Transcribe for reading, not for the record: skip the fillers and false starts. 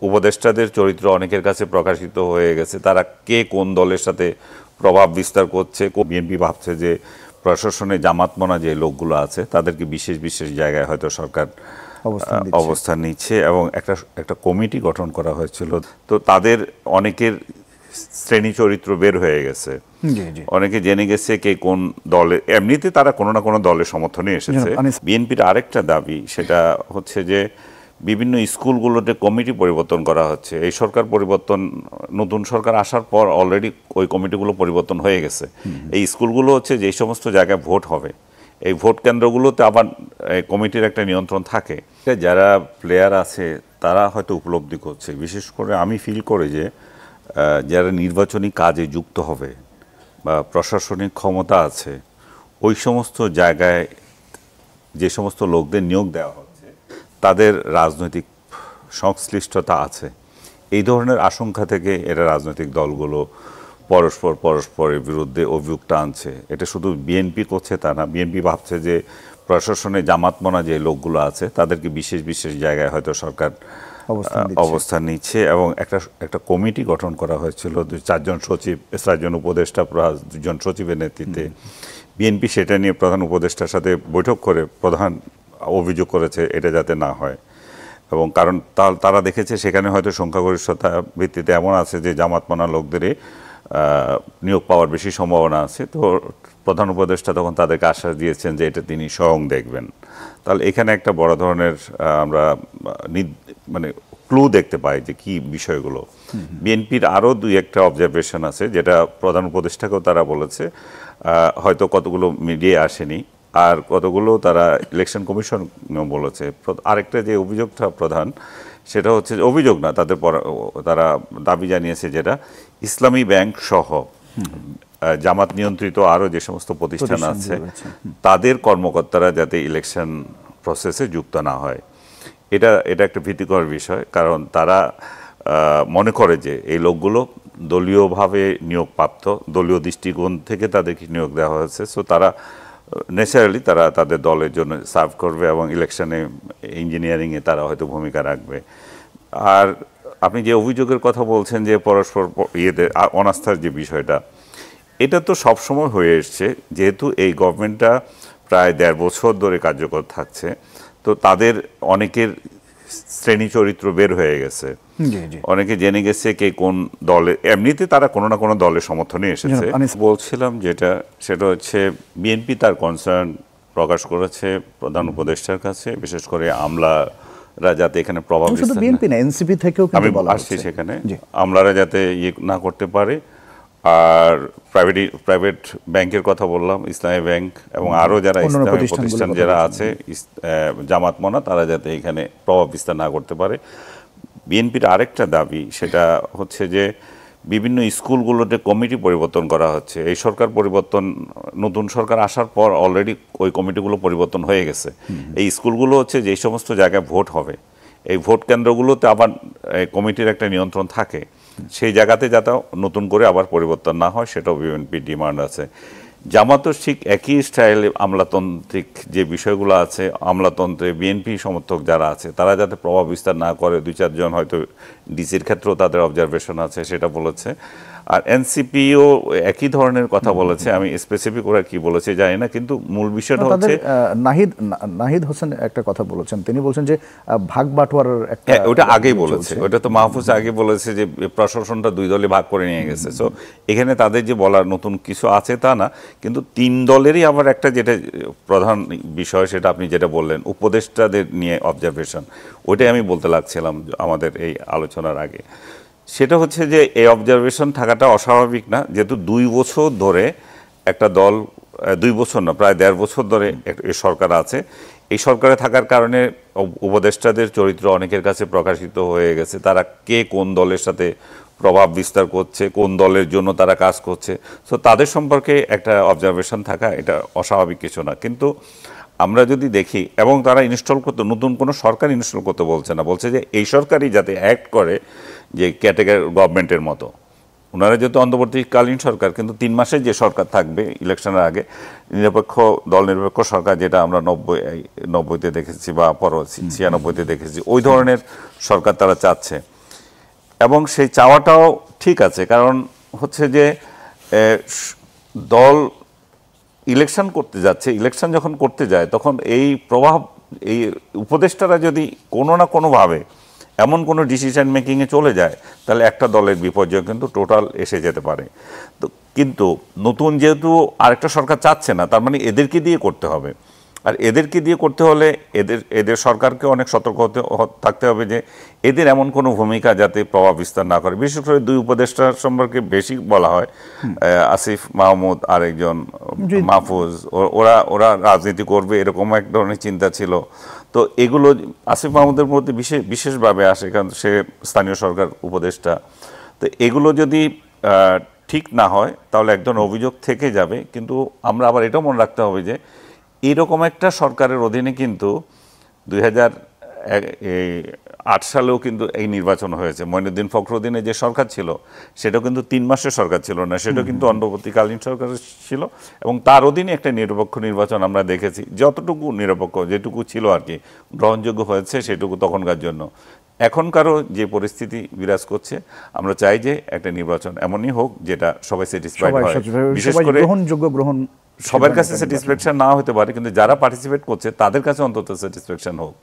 উপদেষ্টাদের চরিত্র অনেকের কাছে প্রকাশিত হয়ে গেছে, তারা কে কোন দলের সাথে প্রভাব বিস্তার করছে। বিএনপি ভাবছে যে প্রশাসনে জামাতমনা যে লোকগুলো আছে তাদেরকে বিশেষ বিশেষ জায়গায় হয়তো সরকার অবস্থান নিচ্ছে, এবং একটা কমিটি গঠন করা হয়েছিল। তো তাদের অনেকের শ্রেণী চরিত্র বের হয়ে গেছে, অনেকে জেনে গেছে কে কোন দলে, এমনিতে তারা কোনো না কোনো দলের সমর্থনে এসেছে। বিএনপির আরেকটা দাবি সেটা হচ্ছে যে বিভিন্ন স্কুলগুলোতে কমিটি পরিবর্তন করা হচ্ছে। এই সরকার পরিবর্তন, নতুন সরকার আসার পর অলরেডি ওই কমিটিগুলো পরিবর্তন হয়ে গেছে। এই স্কুলগুলো হচ্ছে যেই সমস্ত জায়গায় ভোট হবে, এই ভোট কেন্দ্রগুলোতে আবার কমিটির একটা নিয়ন্ত্রণ থাকে। যারা প্লেয়ার আছে তারা হয়তো উপলব্ধি করছে, বিশেষ করে আমি ফিল করি যে যারা নির্বাচনী কাজে যুক্ত হবে বা প্রশাসনিক ক্ষমতা আছে, ওই সমস্ত জায়গায় যে সমস্ত লোকদের নিয়োগ দেওয়া হচ্ছে তাদের রাজনৈতিক সংশ্লিষ্টতা আছে। এই ধরনের আশঙ্কা থেকে এরা রাজনৈতিক দলগুলো পরস্পরের বিরুদ্ধে অভিযোগ টানছে। এটা শুধু বিএনপি করছে তা না, বিএনপি ভাবছে যে প্রশাসনে জামাতমনা যে লোকগুলো আছে তাদেরকে বিশেষ বিশেষ জায়গায় হয়তো সরকার অবস্থান নিচ্ছে, এবং একটা কমিটি গঠন করা হয়েছিল 4জন সচিব, 4জন উপদেষ্টা, 2জন সচিবের নেতৃত্বে। বিএনপি সেটা নিয়ে প্রধান উপদেষ্টার সাথে বৈঠক করে প্রধান অভিযোগ করেছে এটা যাতে না হয়, এবং কারণ তারা দেখেছে সেখানে হয়তো সংখ্যাগরিষ্ঠতা ভিত্তিতে এমন আছে যে জামাতমনা লোকদেরই নিয়োগ পাওয়ার বেশি সম্ভাবনা আছে। তো প্রধান উপদেষ্টা তখন তাদেরকে আশ্বাস দিয়েছেন যে এটা তিনি স্বয়ং দেখবেন। তাহলে এখানে একটা বড় ধরনের আমরা মানে ক্লু দেখতে পাই যে কি বিষয়গুলো। বিএনপির আরও 2-1টা অবজারভেশন আছে যেটা প্রধান উপদেষ্টাকেও তারা বলেছে, হয়তো কতগুলো মিডিয়ায় আসেনি, আর কতগুলো তারা ইলেকশন কমিশন বলেছে। আরেকটা যে অভিযোগটা প্রধান, সেটা হচ্ছে অভিযোগ না, তারা দাবি জানিয়েছে যেটা ইসলামী ব্যাংক সহ জামাত নিয়ন্ত্রিত আরও যে সমস্ত প্রতিষ্ঠান আছে তাদের কর্মকর্তারা যাতে ইলেকশন প্রসেসে যুক্ত না হয়। এটা একটা ভীতিকর বিষয়, কারণ তারা মনে করে যে এই লোকগুলো দলীয়ভাবে নিয়োগপ্রাপ্ত, দলীয় দৃষ্টিকোণ থেকে তাদেরকে নিয়োগ দেওয়া হয়েছে। সো তারা ন্যাচারালি তারা তাদের দলের জন্য সার্ভ করবে এবং ইলেকশনে ইঞ্জিনিয়ারিংয়ে তারা হয়তো ভূমিকা রাখবে। আর আপনি যে অভিযোগের কথা বলছেন যে পরস্পর অনাস্থার যে বিষয়টা, এটা তো সবসময় হয়ে এসছে। যেহেতু এই গভর্নমেন্টটা প্রায় 1.5 বছর ধরে কার্যকর থাকছে, তো তাদের অনেকের শ্রেণী চরিত্র বের হয়ে গেছে, অনেকে জেনে গেছে কে কোন দলে, এমনিতে তারা কোনো না কোনো দলের সমর্থনে এসেছে। বলছিলাম সেটা হচ্ছে বিএনপি তার কনসার্ন প্রকাশ করেছে প্রধান উপদেষ্টার কাছে, বিশেষ করে আমলারা যাতে এখানে প্রভাব বিস্তার, বিএনপি না এনসিপি থেকেও আমি আসছি সেখানে, আমলারা যাতে না করতে পারে। আর প্রাইভেট ব্যাংকের কথা বললাম, ইসলামী ব্যাংক এবং আরও যারা ইসলামী প্রতিষ্ঠান যারা আছে জামাতমনা, তারা যাতে এখানে প্রভাব বিস্তার না করতে পারে। বিএনপির আরেকটা দাবি সেটা হচ্ছে যে বিভিন্ন স্কুলগুলোতে কমিটি পরিবর্তন করা হচ্ছে। এই সরকার পরিবর্তন, নতুন সরকার আসার পর অলরেডি ওই কমিটিগুলো পরিবর্তন হয়ে গেছে। এই স্কুলগুলো হচ্ছে যেই সমস্ত জায়গায় ভোট হবে, এই ভোট কেন্দ্রগুলোতে আবার কমিটির একটা নিয়ন্ত্রণ থাকে। সেই জায়গাতে যাতে নতুন করে আবার পরিবর্তন না হয়, সেটাও বিএনপির ডিমান্ড আছে। জামাতও ঠিক একই স্টাইলে আমলাতান্ত্রিক যে বিষয়গুলো আছে, আমলাতন্ত্রে বিএনপি সমর্থক যারা আছে তারা যাতে প্রভাব বিস্তার না করে, 2-4 জন হয়তো ডিসির ক্ষেত্রেও তাদের অবজারভেশন আছে, সেটা বলেছে। আর এনসিপিও একই ধরনের কথা বলেছে, আমি স্পেসিফিক ওরা কি বলেছে জানি না, কিন্তু মূল বিষয়টা হচ্ছে নাহিদ হোসেন একটা কথা বলেছেন, তিনি বলছেন যে ভাগ বাটোয়ারার একটা, ওটা আগেই বলেছে, ওটা তো মাহফুজ আগে বলেছে যে প্রশাসনটা 2 দলে ভাগ করে নিয়ে গেছে। সো এখানে তাদের যে বলার নতুন কিছু আছে তা না, কিন্তু 3 দলেরই আবার একটা যেটা প্রধান বিষয়, সেটা আপনি যেটা বললেন উপদেষ্টাদের নিয়ে অবজারভেশন, ওইটাই আমি বলতে লাগছিলাম আমাদের এই আলোচনার আগে। সেটা হচ্ছে যে এই অবজারভেশন থাকাটা অস্বাভাবিক না, যেহেতু 2 বছর ধরে একটা দল, 2 বছর না প্রায় 1.5 বছর ধরে এই সরকার আছে। এই সরকারে থাকার কারণে উপদেষ্টাদের চরিত্র অনেকের কাছে প্রকাশিত হয়ে গেছে, তারা কে কোন দলের সাথে প্রভাব বিস্তার করছে, কোন দলের জন্য তারা কাজ করছে। সো তাদের সম্পর্কে একটা অবজারভেশন থাকা এটা অস্বাভাবিক কিছু না। কিন্তু আমরা যদি দেখি, এবং তারা ইনস্টল করতে, নতুন কোনো সরকার ইনস্টল করতে বলছে না, বলছে যে এই সরকারই যাতে অ্যাক্ট করে যে ক্যাটেগরি গভর্নমেন্টের মতো। ওনারা যেহেতু অন্তর্বর্তীকালীন সরকার, কিন্তু 3 মাসের যে সরকার থাকবে ইলেকশনের আগে, দল নিরপেক্ষ সরকার, যেটা আমরা 90-তে দেখেছি বা 96-তে দেখেছি, ওই ধরনের সরকার তারা চাচ্ছে। এবং সেই চাওয়াটাও ঠিক আছে, কারণ হচ্ছে যে দল ইলেকশন করতে যাচ্ছে, ইলেকশন যখন করতে যায় তখন এই প্রভাব, এই উপদেষ্টারা যদি কোনো না কোনোভাবে এমন কোনো ডিসিশন মেকিংয়ে চলে যায়, তাহলে একটা দলের বিপর্যয় কিন্তু টোটাল এসে যেতে পারে। তো কিন্তু নতুন যেহেতু আরেকটা সরকার চাচ্ছে না, তার মানে এদেরকে দিয়ে করতে হবে। আর এদেরকে দিয়ে করতে হলে এদের সরকারকে অনেক সতর্ক থাকতে হবে যে এদের এমন কোনো ভূমিকা যাতে প্রভাব বিস্তার না করে। বিশেষ করে দুই উপদেষ্টার সম্পর্কে বেশি বলা হয়, আসিফ মাহমুদ আর একজন মাহফুজ, ওরা রাজনীতি করবে এরকম এক ধরনের চিন্তা ছিল। তো এগুলো আসিফ মাহমুদের মধ্যে বিশেষভাবে আসে, কারণ সে স্থানীয় সরকার উপদেষ্টা। তো এগুলো যদি ঠিক না হয় তাহলে এক ধরনের অভিযোগ থেকে যাবে। কিন্তু আমরা আবার এটাও মনে রাখতে হবে যে এইরকম একটা সরকারের অধীনে কিন্তু 2008 সালেও কিন্তু এই নির্বাচন হয়েছে। মঈনুদ্দিন ফখরুদ্দিনের যে সরকার ছিল সেটাও কিন্তু 3 মাসের সরকার ছিল না, সেটা কিন্তু অন্তর্বর্তীকালীন সরকার ছিল, এবং তার অধীনে একটা নিরপেক্ষ নির্বাচন আমরা দেখেছি। যতটুকু নিরপেক্ষ, যেটুকু ছিল আর কি, গ্রহণযোগ্য হয়েছে সেটুকু তখনকার জন্য। এখনকারও যে পরিস্থিতি বিরাজ করছে, আমরা চাই যে একটা নির্বাচন এমনই হোক যেটা সবাই স্যাটিসফাইড হয়, বিশেষ করে গ্রহণযোগ্য, সবার কাছে স্যাটিসফ্যাকশন না হতে পারে, কিন্তু যারা পার্টিসিপেট করছে তাদের কাছে অন্তত স্যাটিসফ্যাকশন হোক।